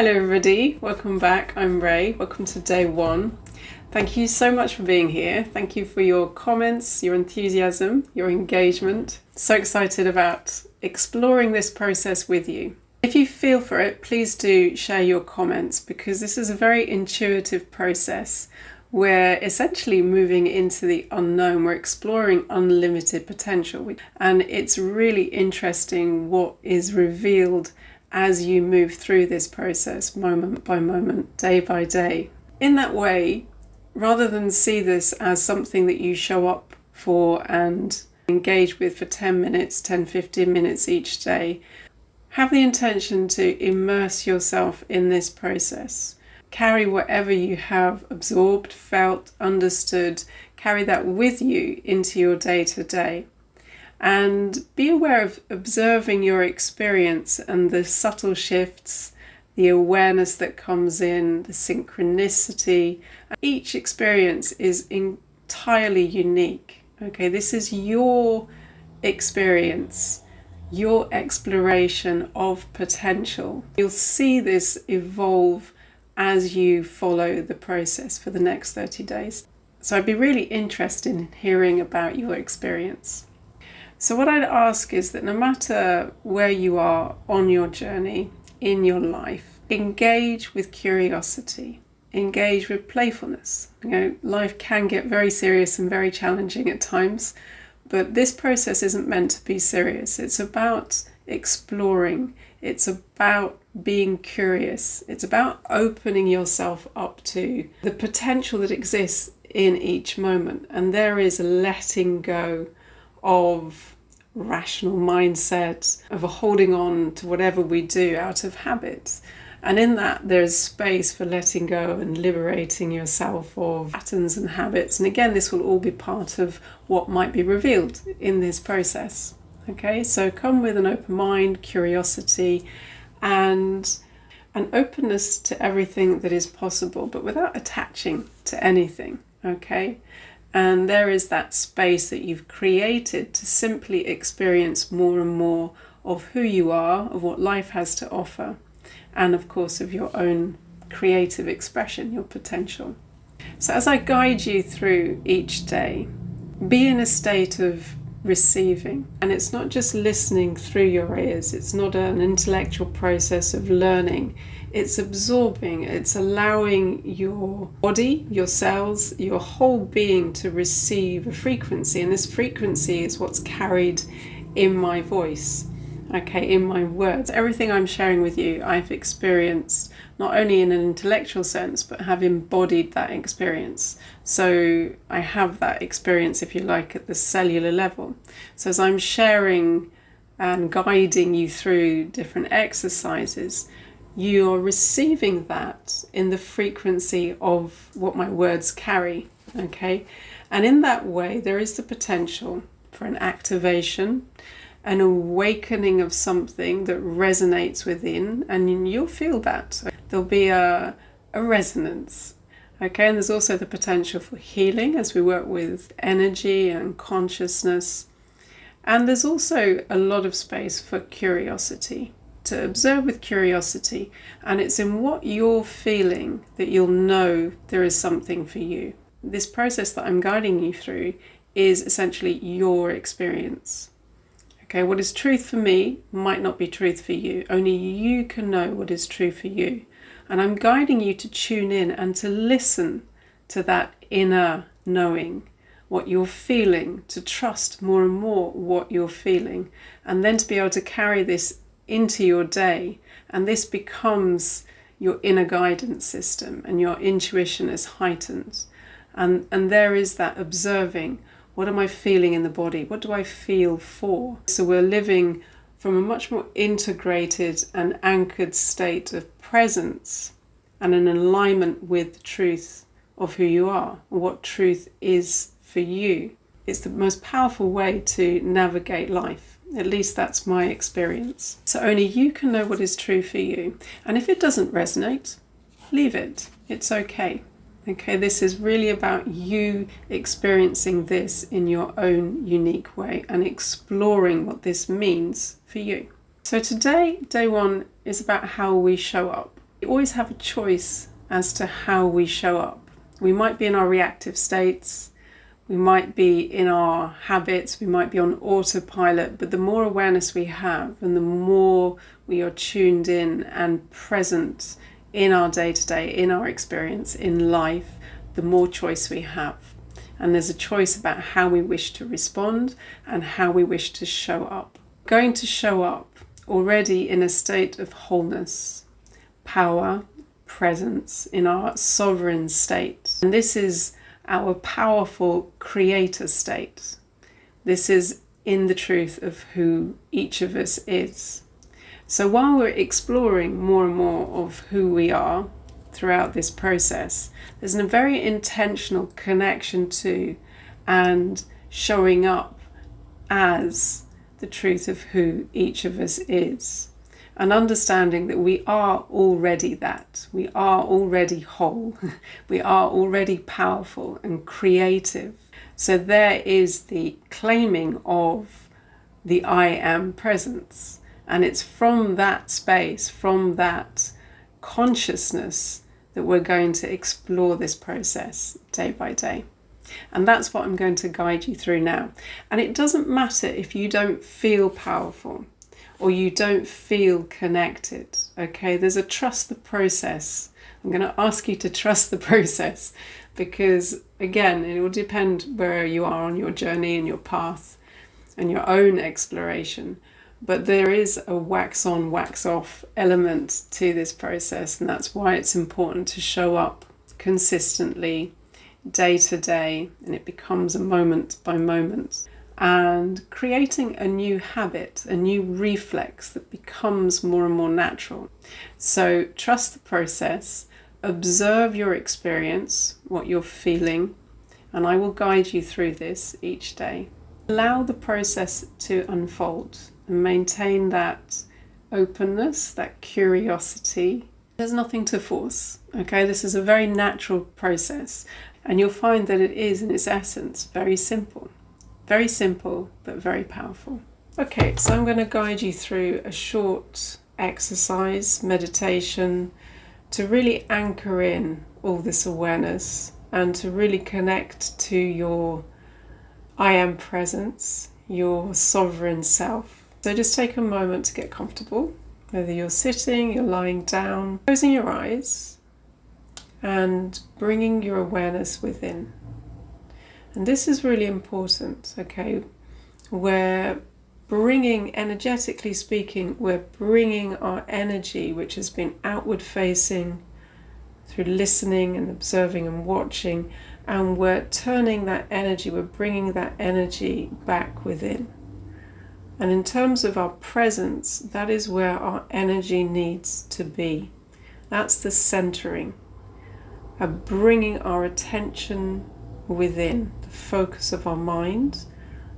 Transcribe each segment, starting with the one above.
Hello everybody, welcome back. I'm Ray. Welcome to day one. Thank you so much for being here. Thank you for your comments, your enthusiasm, your engagement. So excited about exploring this process with you. If you feel for it, please do share your comments, because this is a very intuitive process. We're essentially moving into the unknown. We're exploring unlimited potential, and it's really interesting what is revealed as you move through this process, moment by moment, day by day. In that way, rather than see this as something that you show up for and engage with for 10 minutes, 10, 15 minutes each day, have the intention to immerse yourself in this process. Carry whatever you have absorbed, felt, understood, carry that with you into your day-to-day. And be aware of observing your experience and the subtle shifts, the awareness that comes in, the synchronicity. Each experience is entirely unique. Okay, this is your experience, your exploration of potential. You'll see this evolve as you follow the process for the next 30 days. So I'd be really interested in hearing about your experience. So what I'd ask is that no matter where you are on your journey, in your life, engage with curiosity, engage with playfulness. Life can get very serious and very challenging at times, but this process isn't meant to be serious. It's about exploring. It's about being curious. It's about opening yourself up to the potential that exists in each moment. And there is a letting go of rational mindset, of a holding on to whatever we do out of habit. And in that, there's space for letting go and liberating yourself of patterns and habits. And again, this will all be part of what might be revealed in this process. Okay, so come with an open mind, curiosity, and an openness to everything that is possible, but without attaching to anything. Okay. And there is that space that you've created to simply experience more and more of who you are, of what life has to offer, and of course of your own creative expression, your potential. So as I guide you through each day, be in a state of receiving. And it's not just listening through your ears. It's not an intellectual process of learning. It's absorbing. It's allowing your body, your cells, your whole being to receive a frequency. And this frequency is what's carried in my voice, okay, in my words. Everything I'm sharing with you, I've experienced not only in an intellectual sense, but have embodied that experience. So I have that experience, if you like, at the cellular level. So as I'm sharing and guiding you through different exercises, you are receiving that in the frequency of what my words carry, okay? And in that way, there is the potential for an activation, an awakening of something that resonates within, and you'll feel that. There'll be a resonance, okay? And there's also the potential for healing as we work with energy and consciousness. And there's also a lot of space for curiosity, to observe with curiosity. And it's in what you're feeling that you'll know there is something for you. This process that I'm guiding you through is essentially your experience. Okay, what is truth for me might not be truth for you. Only you can know what is true for you. And I'm guiding you to tune in and to listen to that inner knowing, what you're feeling, to trust more and more what you're feeling, and then to be able to carry this into your day. And this becomes your inner guidance system, and your intuition is heightened. And there is that observing. What am I feeling in the body? What do I feel for? So we're living from a much more integrated and anchored state of presence and an alignment with the truth of who you are, or what truth is for you. It's the most powerful way to navigate life. At least that's my experience. So only you can know what is true for you. And if it doesn't resonate, leave it. It's okay. Okay, this is really about you experiencing this in your own unique way and exploring what this means for you. So today, day one, is about how we show up. We always have a choice as to how we show up. We might be in our reactive states, we might be in our habits, we might be on autopilot, but the more awareness we have and the more we are tuned in and present in our day-to-day, in our experience, in life, the more choice we have. And there's a choice about how we wish to respond and how we wish to show up. Going to show up already in a state of wholeness, power, presence, in our sovereign state. And this is our powerful creator state. This is in the truth of who each of us is. So while we're exploring more and more of who we are throughout this process, there's a very intentional connection to and showing up as the truth of who each of us is. And understanding that we are already that. We are already whole. We are already powerful and creative. So there is the claiming of the I am presence. And it's from that space, from that consciousness, that we're going to explore this process day by day. And that's what I'm going to guide you through now. And it doesn't matter if you don't feel powerful or you don't feel connected, okay? There's a trust the process. I'm going to ask you to trust the process because, again, it will depend where you are on your journey and your path and your own exploration. But there is a wax on, wax off element to this process, and that's why it's important to show up consistently, day to day, and it becomes a moment by moment. And creating a new habit, a new reflex that becomes more and more natural. So trust the process, observe your experience, what you're feeling, and I will guide you through this each day. Allow the process to unfold and maintain that openness, that curiosity. There's nothing to force, okay? This is a very natural process, and you'll find that it is, in its essence, very simple. Very simple, but very powerful. Okay, so I'm going to guide you through a short exercise, meditation, to really anchor in all this awareness and to really connect to your I am presence, your sovereign self. So just take a moment to get comfortable, whether you're sitting, you're lying down, closing your eyes and bringing your awareness within. And this is really important, okay? We're bringing, energetically speaking, we're bringing our energy, which has been outward facing through listening and observing and watching, and we're turning that energy, we're bringing that energy back within. And in terms of our presence, that is where our energy needs to be. That's the centering, of bringing our attention within, the focus of our mind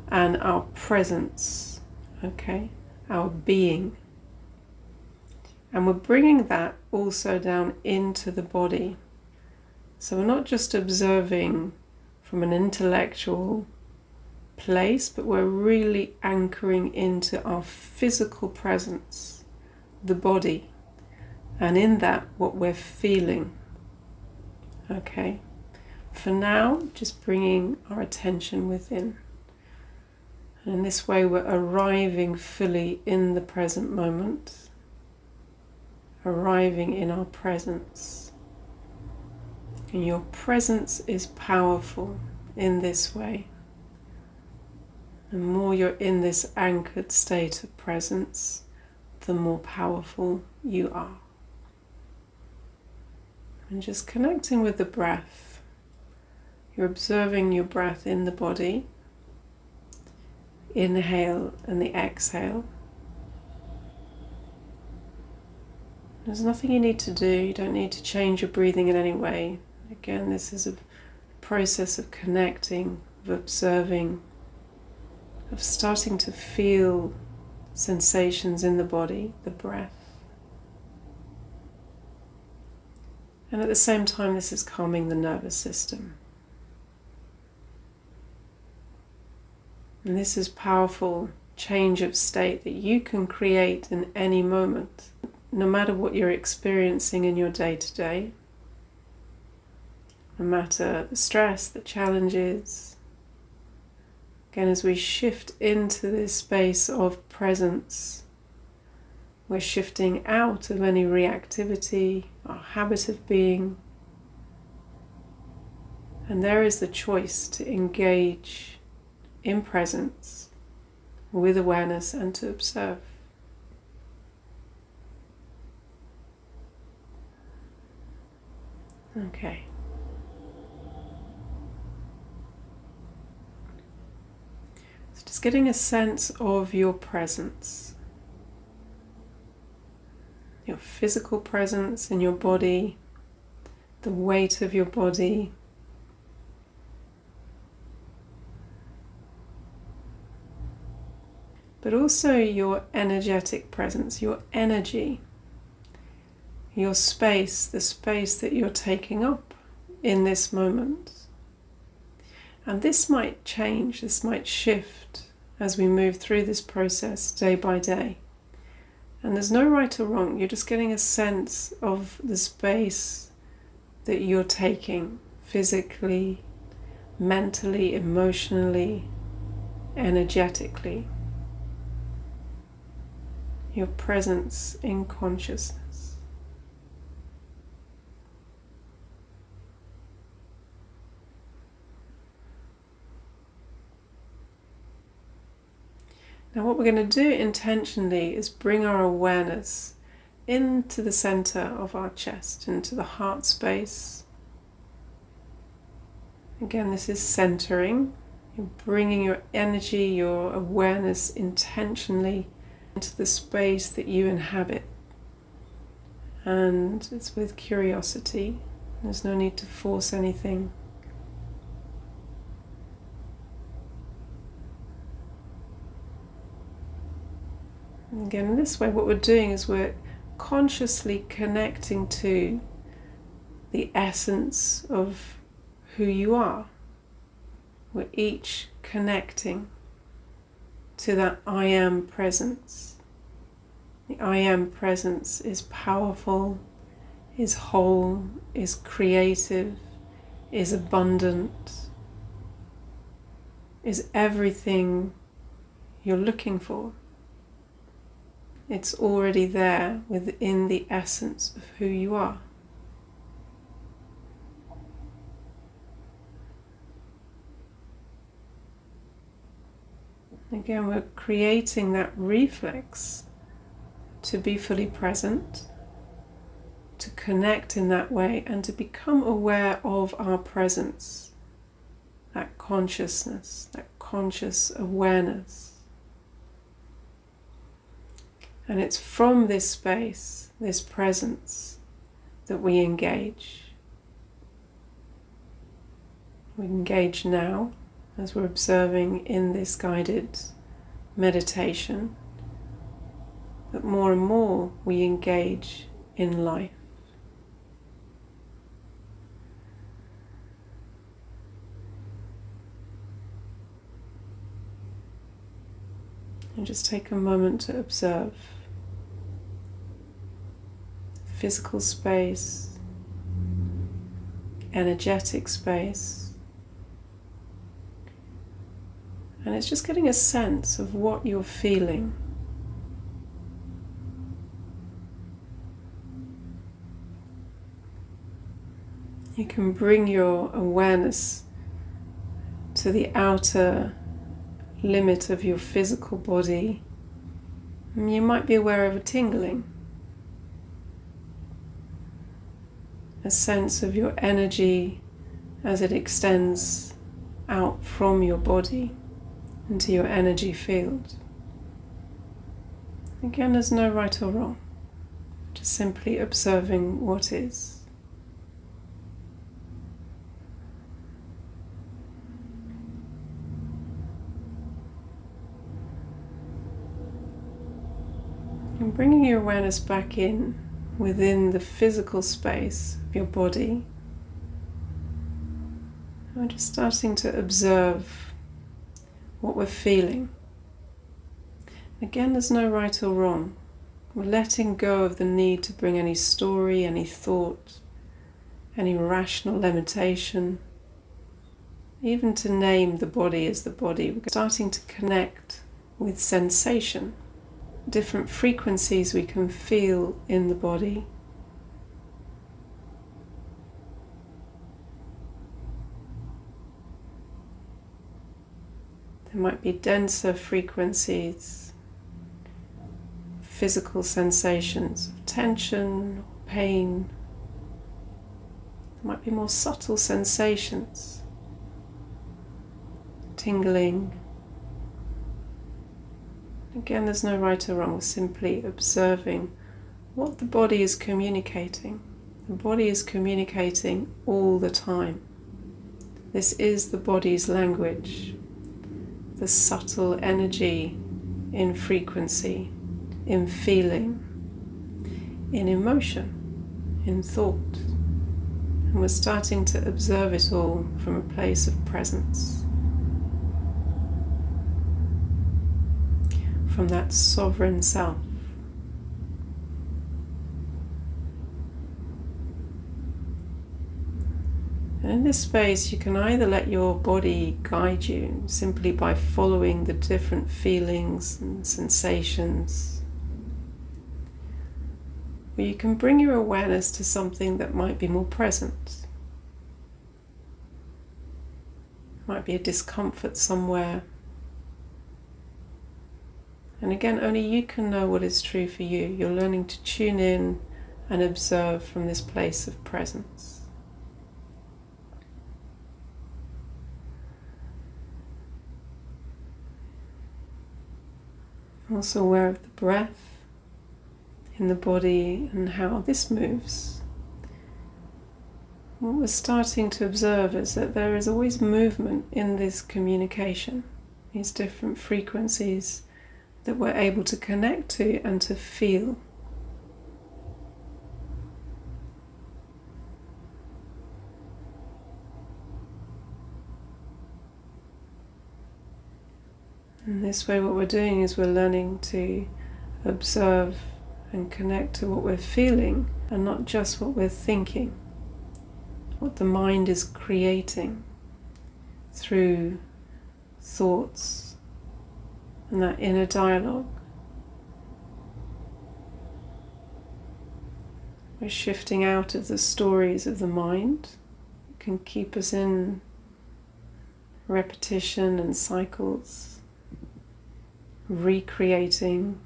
and our presence, okay, our being. And we're bringing that also down into the body. So we're not just observing from an intellectual place, but we're really anchoring into our physical presence, the body, and in that what we're feeling, okay? For now, just bringing our attention within. And in this way, we're arriving fully in the present moment, arriving in our presence. And your presence is powerful in this way. The more you're in this anchored state of presence, the more powerful you are. And just connecting with the breath. You're observing your breath in the body, inhale and the exhale. There's nothing you need to do, you don't need to change your breathing in any way. Again, this is a process of connecting, of observing, of starting to feel sensations in the body, the breath. And at the same time, this is calming the nervous system. And this is powerful change of state that you can create in any moment. no matter what you're experiencing in your day-to-day, no matter the stress, the challenges, again, as we shift into this space of presence, we're shifting out of any reactivity, our habit of being, and there is the choice to engage in presence with awareness and to observe. Okay. So just getting a sense of your presence, your physical presence in your body, the weight of your body, but also your energetic presence, your energy, your space, the space that you're taking up in this moment. And this might change, this might shift as we move through this process day by day. And there's no right or wrong, you're just getting a sense of the space that you're taking physically, mentally, emotionally, energetically. Your presence in consciousness. Now what we're going to do intentionally is bring our awareness into the center of our chest, into the heart space. Again, this is centering. You're bringing your energy, your awareness intentionally into the space that you inhabit. And it's with curiosity. There's no need to force anything. And again, in this way, what we're doing is we're consciously connecting to the essence of who you are. We're each connecting to that I am presence. The I am presence is powerful, is whole, is creative, is abundant, is everything you're looking for. It's already there within the essence of who you are. Again, we're creating that reflex to be fully present, to connect in that way, and to become aware of our presence, that consciousness, that conscious awareness. And it's from this space, this presence, that we engage. We engage now as we're observing in this guided meditation, but more and more we engage in life. And just take a moment to observe physical space, energetic space, and it's just getting a sense of what you're feeling. You can bring your awareness to the outer limit of your physical body, and you might be aware of a tingling, a sense of your energy as it extends out from your body into your energy field. Again, there's no right or wrong, just simply observing what is. And bringing your awareness back in within the physical space of your body. We're just starting to observe what we're feeling. Again, there's no right or wrong. We're letting go of the need to bring any story, any thought, any rational limitation, even to name the body as the body. We're starting to connect with sensation, different frequencies we can feel in the body. There might be denser frequencies, physical sensations of tension, pain. There might be more subtle sensations, tingling. Again, there's no right or wrong, we're simply observing what the body is communicating. The body is communicating all the time. This is the body's language. The subtle energy in frequency, in feeling, in emotion, in thought. And we're starting to observe it all from a place of presence, from that sovereign self. And in this space, you can either let your body guide you simply by following the different feelings and sensations, or you can bring your awareness to something that might be more present. It might be a discomfort somewhere. And again, only you can know what is true for you. You're learning to tune in and observe from this place of presence. Also aware of the breath in the body and how this moves. What we're starting to observe is that there is always movement in this communication, these different frequencies that we're able to connect to and to feel. And this way what we're doing is we're learning to observe and connect to what we're feeling and not just what we're thinking, what the mind is creating through thoughts and that inner dialogue. We're shifting out of the stories of the mind. It can keep us in repetition and cycles, recreating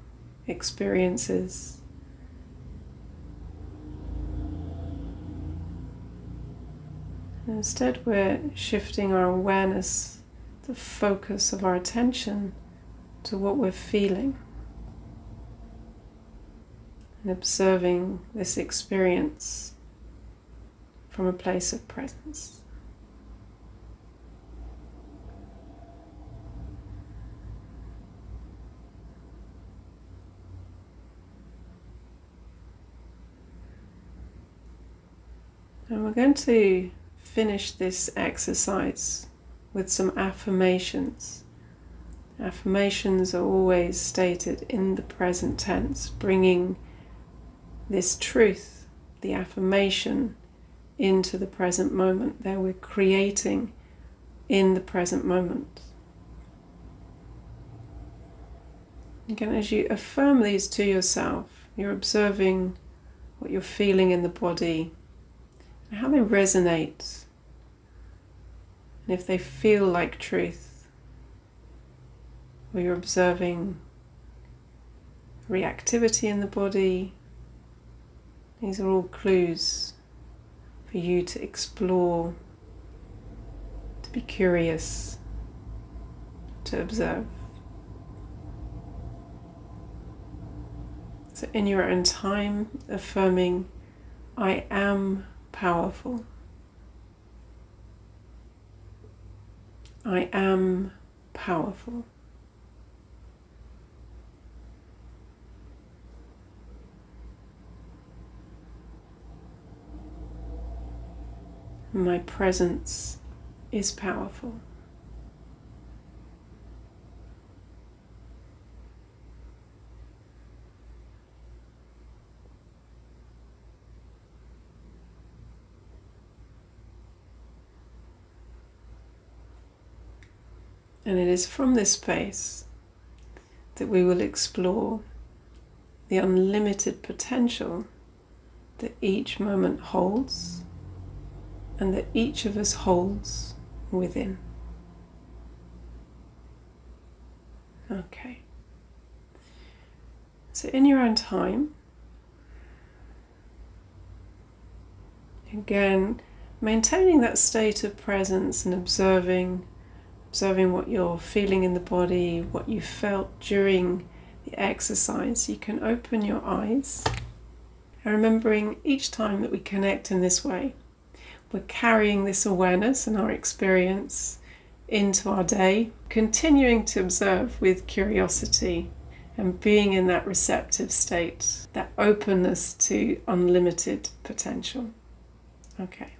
experiences. And instead, we're shifting our awareness, the focus of our attention, to what we're feeling and observing this experience from a place of presence. And we're going to finish this exercise with some affirmations. Affirmations are always stated in the present tense, bringing this truth, the affirmation, into the present moment. There we're creating in the present moment. Again, as you affirm these to yourself, you're observing what you're feeling in the body, how they resonate, and if they feel like truth, or you're observing reactivity in the body. These are all clues for you to explore, to be curious, to observe. So in your own time, affirming, I am powerful. I am powerful. My presence is powerful. And it is from this space that we will explore the unlimited potential that each moment holds and that each of us holds within. Okay. So in your own time, again, maintaining that state of presence and observing what you're feeling in the body, what you felt during the exercise, you can open your eyes. And remembering each time that we connect in this way, we're carrying this awareness and our experience into our day, continuing to observe with curiosity and being in that receptive state, that openness to unlimited potential. Okay.